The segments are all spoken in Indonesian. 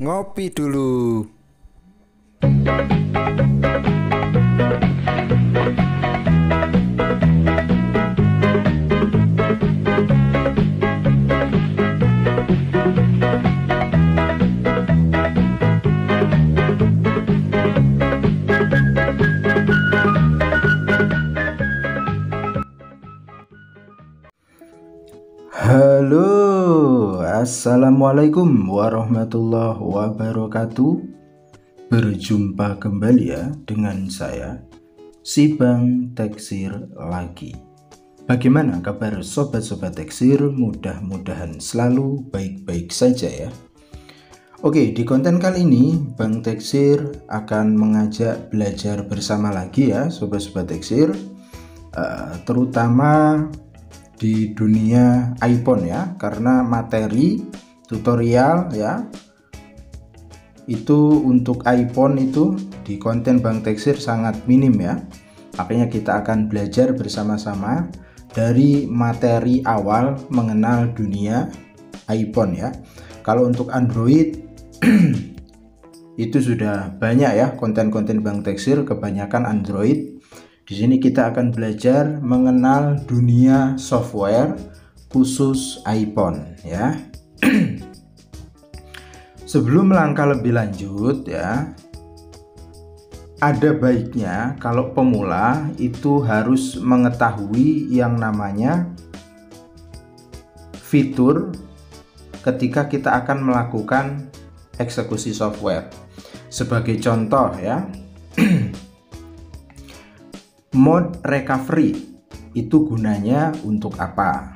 Ngopi dulu. Halo, assalamualaikum warahmatullahi wabarakatuh. Berjumpa kembali ya dengan saya, si Bang Teksir lagi. Bagaimana kabar sobat-sobat Teksir? Mudah-mudahan selalu baik-baik saja ya. Oke, di konten kali ini Bang Teksir akan mengajak belajar bersama lagi ya sobat-sobat Teksir, terutama di dunia iPhone ya, karena materi tutorial ya itu untuk iPhone itu di konten Bang Teksir sangat minim ya. Makanya kita akan belajar bersama-sama dari materi awal mengenal dunia iPhone ya. Kalau untuk Android itu sudah banyak ya konten-konten Bang Teksir, kebanyakan Android. Di sini kita akan belajar mengenal dunia software khusus iPhone ya. Sebelum melangkah lebih lanjut ya, ada baiknya kalau pemula itu harus mengetahui yang namanya fitur ketika kita akan melakukan eksekusi software. Sebagai contoh ya, mode recovery itu gunanya untuk apa?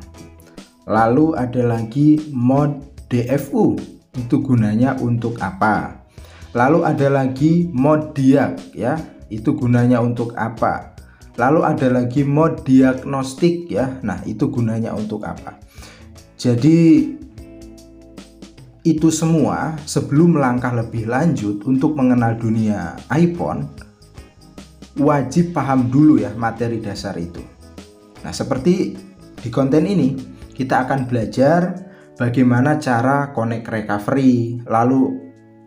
Lalu ada lagi mode DFU, itu gunanya untuk apa? Lalu ada lagi mode diag ya, itu gunanya untuk apa? Lalu ada lagi mode diagnostik ya, nah itu gunanya untuk apa? Jadi itu semua sebelum melangkah lebih lanjut untuk mengenal dunia iPhone, wajib paham dulu ya materi dasar itu. Nah, seperti di konten ini kita akan belajar bagaimana cara connect recovery, lalu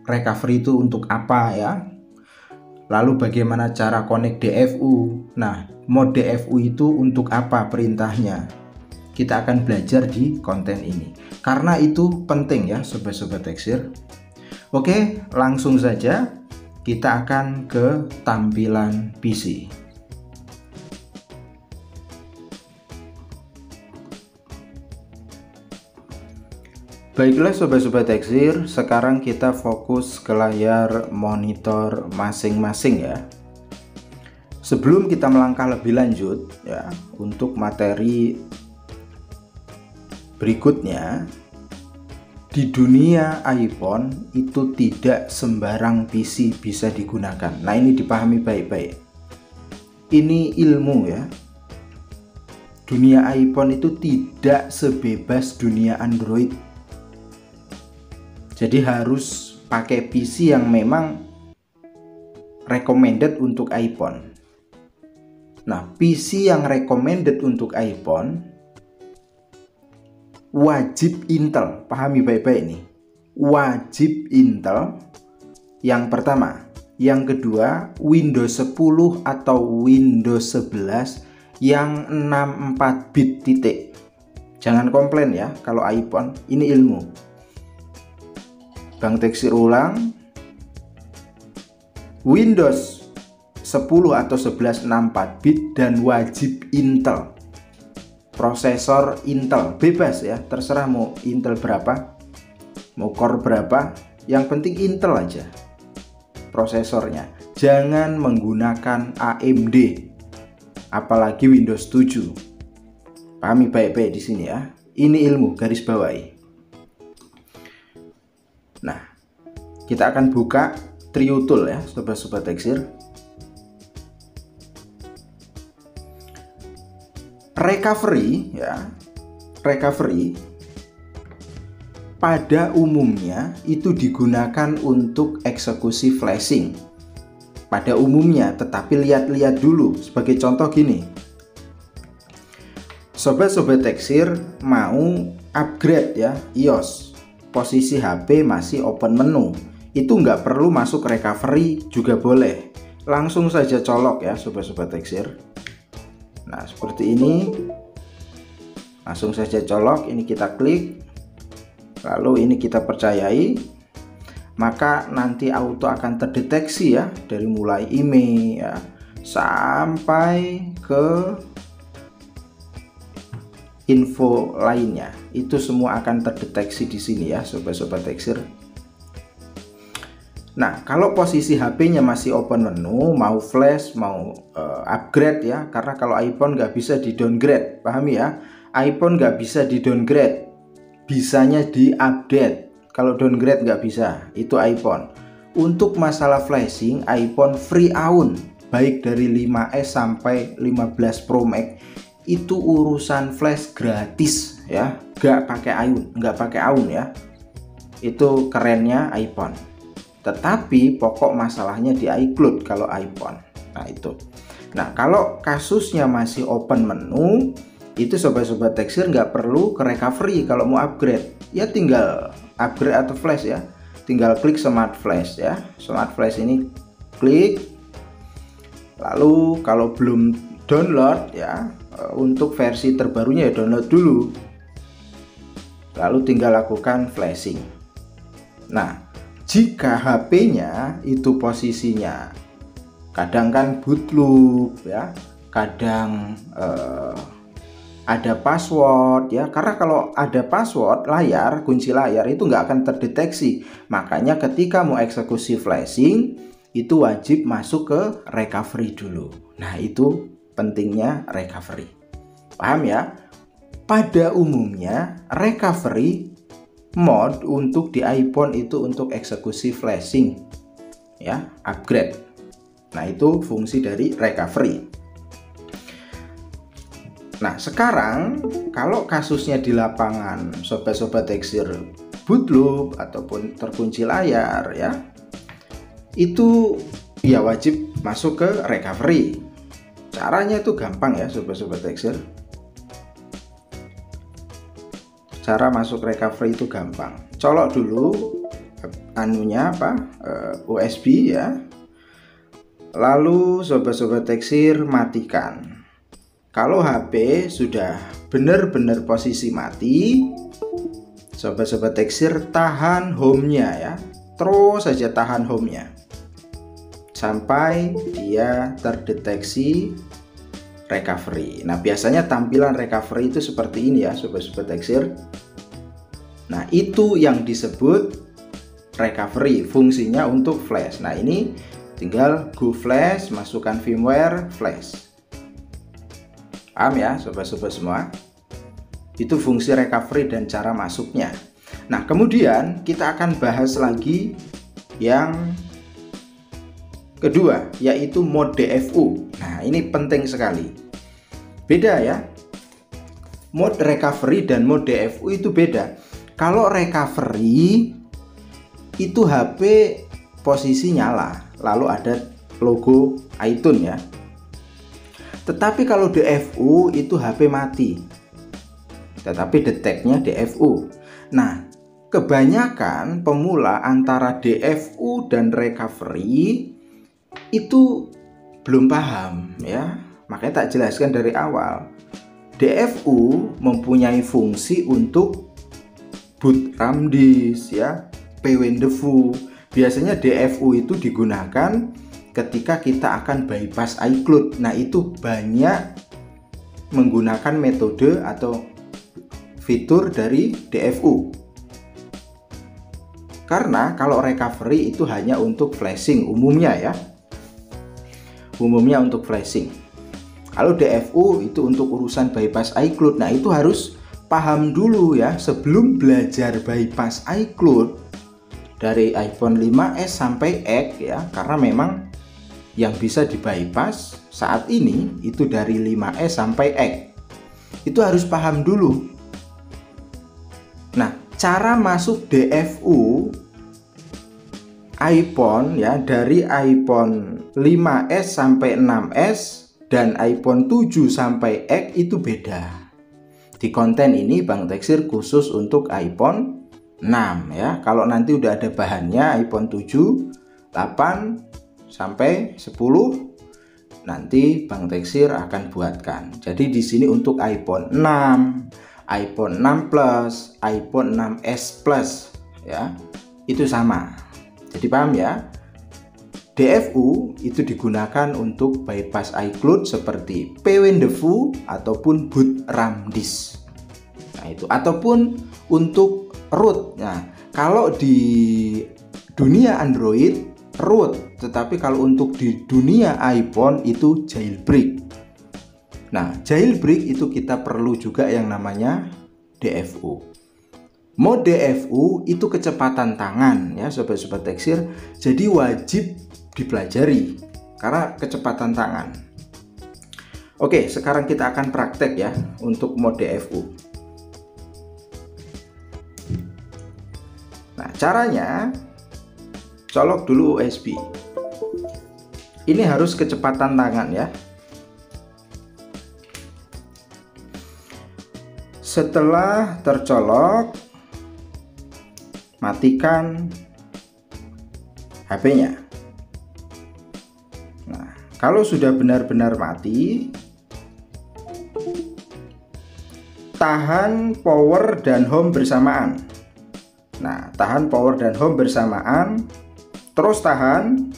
recovery itu untuk apa ya, lalu bagaimana cara connect DFU. Nah, mode DFU itu untuk apa perintahnya, kita akan belajar di konten ini karena itu penting ya sobat-sobat Teksir. Oke, langsung saja kita akan ke tampilan PC. Baiklah sobat-sobat Teksir, sekarang kita fokus ke layar monitor masing-masing ya. Sebelum kita melangkah lebih lanjut ya, untuk materi berikutnya, di dunia iPhone itu tidak sembarang PC bisa digunakan. Nah, ini dipahami baik-baik. Ini ilmu ya. Dunia iPhone itu tidak sebebas dunia Android. Jadi harus pakai PC yang memang recommended untuk iPhone. Nah, PC yang recommended untuk iPhone wajib Intel, pahami baik-baik nih. Wajib Intel yang pertama. Yang kedua, Windows 10 atau Windows 11 yang 64 bit titik. Jangan komplain ya kalau iPhone, ini ilmu. Bang Teksir ulang, Windows 10 atau 11 64 bit dan wajib Intel. Prosesor Intel, bebas ya, terserah mau Intel berapa, mau core berapa, yang penting Intel aja prosesornya. Jangan menggunakan AMD, apalagi Windows 7. Pahami baik-baik di sini ya. Ini ilmu, garis bawahi. Nah, kita akan buka Trio Tool ya, sobat-sobat Teksir. Recovery ya, recovery pada umumnya itu digunakan untuk eksekusi flashing pada umumnya, tetapi lihat-lihat dulu. Sebagai contoh gini, sobat-sobat Teksir mau upgrade ya iOS, posisi HP masih open menu, itu nggak perlu masuk recovery juga boleh, langsung saja colok ya sobat-sobat Texir. Nah seperti ini, langsung saja colok, ini kita klik, lalu ini kita percayai, maka nanti auto akan terdeteksi ya, dari mulai email ya sampai ke info lainnya, itu semua akan terdeteksi di sini ya sobat-sobat Texir. Nah kalau posisi HP-nya masih open menu, mau flash mau upgrade ya, karena kalau iPhone nggak bisa di downgrade, pahami ya, iPhone nggak bisa di downgrade, bisanya di update. Kalau downgrade nggak bisa, itu iPhone. Untuk masalah flashing, iPhone free AUN, baik dari 5S sampai 15 Pro Max, itu urusan flash gratis ya, nggak pakai AUN ya. Itu kerennya iPhone. Tetapi pokok masalahnya di iCloud kalau iPhone. Nah itu. Nah kalau kasusnya masih open menu, itu sobat-sobat Texir nggak perlu ke recovery kalau mau upgrade. Ya tinggal upgrade atau flash ya. Tinggal klik smart flash ya. Smart flash ini klik. Lalu kalau belum download ya, untuk versi terbarunya ya download dulu, lalu tinggal lakukan flashing. Nah jika HP-nya itu posisinya kadang kan boot loop ya, kadang ada password ya, karena kalau ada password layar, kunci layar itu nggak akan terdeteksi. Makanya ketika mau eksekusi flashing itu wajib masuk ke recovery dulu. Nah itu pentingnya recovery, paham ya? Pada umumnya recovery mode untuk di iPhone itu untuk eksekusi flashing ya, upgrade. Nah itu fungsi dari recovery. Nah sekarang kalau kasusnya di lapangan sobat-sobat Texir boot loop ataupun terkunci layar ya, itu ya wajib masuk ke recovery. Caranya itu gampang ya sobat-sobat Texir. Cara masuk recovery itu gampang. Colok dulu anunya apa, USB ya. Lalu sobat-sobat Texir matikan. Kalau HP sudah benar-benar posisi mati, sobat-sobat Texir tahan home-nya ya. Terus saja tahan home-nya sampai dia terdeteksi recovery. Nah biasanya tampilan recovery itu seperti ini ya sobat-sobat Texir. Nah itu yang disebut recovery, fungsinya untuk flash. Nah ini tinggal go flash, masukkan firmware flash. Paham ya sobat-sobat semua? Itu fungsi recovery dan cara masuknya. Nah kemudian kita akan bahas lagi yang kedua, yaitu mode DFU. Nah ini penting sekali, beda ya, mode recovery dan mode DFU itu beda. Kalau recovery itu HP posisi nyala, lalu ada logo iTunes ya. Tetapi kalau DFU itu HP mati, tetapi deteknya DFU. Nah kebanyakan pemula antara DFU dan recovery itu belum paham ya, makanya tak jelaskan dari awal. DFU mempunyai fungsi untuk boot RAM disk ya, pwndfu. Biasanya DFU itu digunakan ketika kita akan bypass iCloud. Nah itu banyak menggunakan metode atau fitur dari DFU. Karena kalau recovery itu hanya untuk flashing umumnya ya, umumnya untuk flashing. Kalau DFU itu untuk urusan bypass iCloud. Nah itu harus paham dulu ya sebelum belajar bypass iCloud dari iPhone 5S sampai X ya, karena memang yang bisa di bypass saat ini itu dari 5S sampai X. Itu harus paham dulu. Nah cara masuk DFU iPhone ya, dari iPhone 5S sampai 6S dan iPhone 7 sampai X itu beda. Di konten ini Bang Texir khusus untuk iPhone 6 ya. Kalau nanti udah ada bahannya iPhone 7, 8 sampai 10 nanti Bang Teksir akan buatkan. Jadi di sini untuk iPhone 6, iPhone 6 Plus, iPhone 6s Plus ya. Itu sama. Jadi paham ya? DFU itu digunakan untuk bypass iCloud seperti pWinDFU ataupun boot RAM disk. Nah, itu ataupun untuk root. Nah, kalau di dunia Android root, tetapi kalau untuk di dunia iPhone itu jailbreak. Nah, jailbreak itu kita perlu juga yang namanya DFU. Mode DFU itu kecepatan tangan ya sobat-sobat Teksir. Jadi wajib dipelajari karena kecepatan tangan. Oke, sekarang kita akan praktek ya untuk mode DFU. Nah, caranya colok dulu USB. Ini harus kecepatan tangan ya. Setelah tercolok, matikan HP-nya. Nah, kalau sudah benar-benar mati, tahan power dan home bersamaan. Nah, tahan power dan home bersamaan, terus tahan.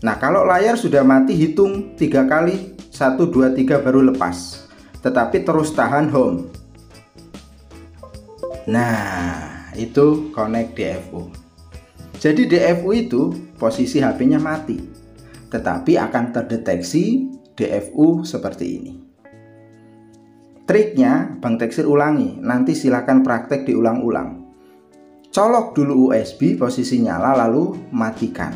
Nah, kalau layar sudah mati, hitung 3 kali, 1, 2, 3 baru lepas. Tetapi terus tahan home. Nah, itu connect DFU. Jadi DFU itu posisi HP-nya mati, tetapi akan terdeteksi DFU seperti ini. Triknya Bang Teksir ulangi, nanti silakan praktek diulang-ulang. Colok dulu USB, posisi nyala, lalu matikan.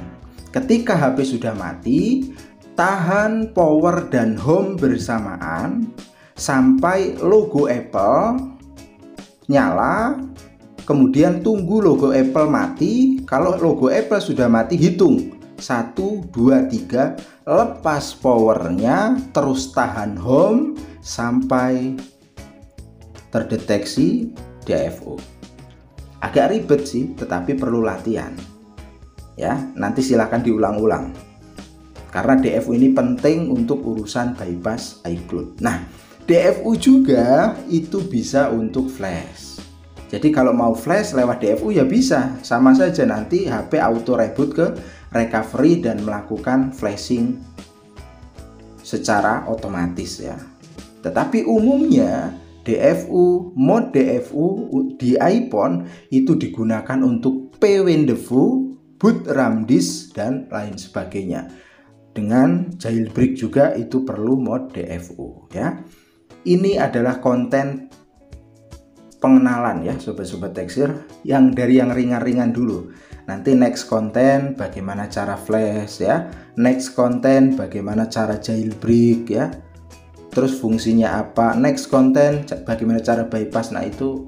Ketika HP sudah mati, tahan power dan home bersamaan sampai logo Apple nyala, kemudian tunggu logo Apple mati. Kalau logo Apple sudah mati, hitung 1, 2, 3, lepas powernya, terus tahan home sampai terdeteksi DFU. Agak ribet sih, tetapi perlu latihan ya. Nanti silahkan diulang-ulang karena DFU ini penting untuk urusan bypass iCloud. Nah, DFU juga itu bisa untuk flash. Jadi kalau mau flash lewat DFU ya bisa, sama saja nanti HP auto reboot ke recovery dan melakukan flashing secara otomatis ya. Tetapi umumnya DFU, mode DFU di iPhone itu digunakan untuk pWinDFU, boot RAM disk dan lain sebagainya. Dengan jailbreak juga itu perlu mode DFU ya. Ini adalah konten pengenalan ya sobat-sobat Teksir, yang dari yang ringan-ringan dulu. Nanti next konten bagaimana cara flash ya, next konten bagaimana cara jailbreak ya, terus fungsinya apa, next konten bagaimana cara bypass. Nah, itu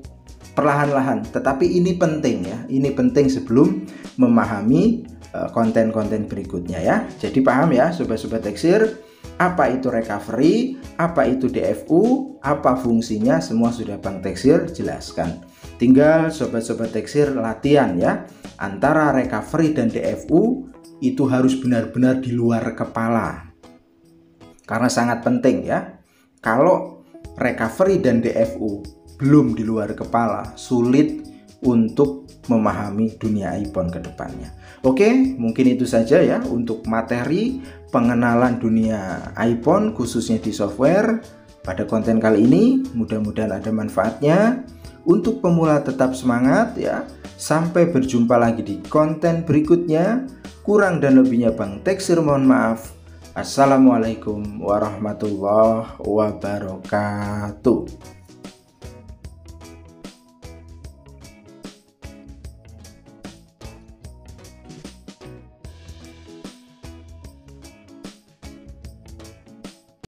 perlahan-lahan, tetapi ini penting ya, ini penting sebelum memahami konten-konten berikutnya ya. Jadi paham ya sobat-sobat Teksir, apa itu recovery, apa itu DFU, apa fungsinya, semua sudah Bang Teksir jelaskan. Tinggal sobat-sobat Teksir latihan ya. Antara recovery dan DFU itu harus benar-benar di luar kepala, karena sangat penting ya. Kalau recovery dan DFU belum di luar kepala, sulit untuk memahami dunia iPhone ke depannya. Oke, mungkin itu saja ya untuk materi pengenalan dunia iPhone khususnya di software pada konten kali ini. Mudah-mudahan ada manfaatnya. Untuk pemula tetap semangat ya. Sampai berjumpa lagi di konten berikutnya. Kurang dan lebihnya Bang Teksir mohon maaf. Assalamualaikum warahmatullahi wabarakatuh.